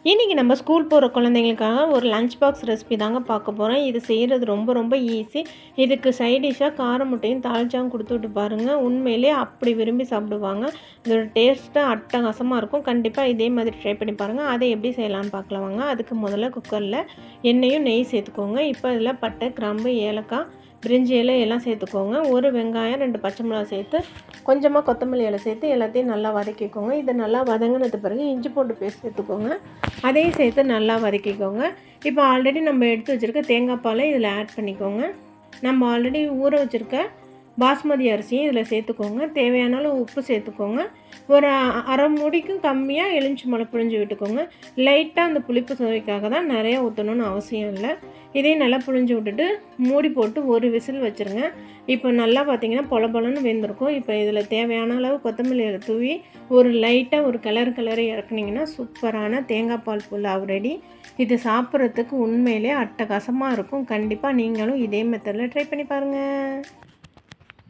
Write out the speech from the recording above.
இன்றைக்கி நம்ம ஸ்கூல் போகிற குழந்தைங்களுக்காக ஒரு லஞ்ச் பாக்ஸ் ரெசிபி தாங்க பார்க்க போகிறோம். இது செய்கிறது ரொம்ப ரொம்ப ஈஸி. இதுக்கு சைடிஷ்ஷாக கார முட்டையும் தாளிச்சாவும் கொடுத்து விட்டு பாருங்கள். உண்மையிலே அப்படி விரும்பி சாப்பிடுவாங்க. இதோட டேஸ்ட்டு அட்டகாசமாக இருக்கும். கண்டிப்பாக இதே மாதிரி ட்ரை பண்ணி பாருங்கள். அதை எப்படி செய்யலான்னு பார்க்கலாம் வாங்க. அதுக்கு முதல்ல குக்கரில் எண்ணெயும் நெய் சேர்த்துக்கோங்க. இப்போ இதில் பட்டை, கிராம்பு, ஏலக்காய், பிரிஞ்சி இலை எல்லாம் சேர்த்துக்கோங்க. ஒரு வெங்காயம், 2 பச்சை மிளகா சேர்த்து கொஞ்சமாக கொத்தமல்லி இலை சேர்த்து எல்லாத்தையும் நல்லா வதக்கிக்கோங்க. இது நல்லா வதங்கினது பிறகு இஞ்சி பூண்டு பேஸ்ட் சேர்த்துக்கோங்க. அதையும் சேர்த்து நல்லா வதக்கிக்கோங்க. இப்போ ஆல்ரெடி நம்ம எடுத்து வச்சுருக்க தேங்காய் பாலை இதில் ஆட் பண்ணிக்கோங்க. நம்ம ஆல்ரெடி ஊற வச்சுருக்க பாஸ்மதி அரிசியும் இதில் சேர்த்துக்கோங்க. தேவையான அளவு உப்பு சேர்த்துக்கோங்க. ஒரு அரை மூடிக்கும் கம்மியாக எலுமிச்சம்பழம் புழிஞ்சு விட்டுக்கோங்க. லைட்டாக அந்த புளிப்பு சுவைக்காக தான் நிறையா ஊற்றணும்னு அவசியம் இல்லை. இதையும் நல்லா புழிஞ்சு விட்டுட்டு மூடி போட்டு ஒரு விசில் வச்சுருங்க. இப்போ நல்லா பார்த்திங்கன்னா பொலன்னு வெந்திருக்கும். இப்போ இதில் தேவையான அளவு கொத்தமல்லி இலை தூவி ஒரு லைட்டாக ஒரு கிளறி இறக்குனிங்கன்னா சூப்பரான தேங்காய் பால் புலாவ் ரெடி. இது சாப்பிட்றதுக்கு உண்மையிலே அட்டகாசமாக இருக்கும். கண்டிப்பாக நீங்களும் இதே மெத்தடில் ட்ரை பண்ணி பாருங்கள்.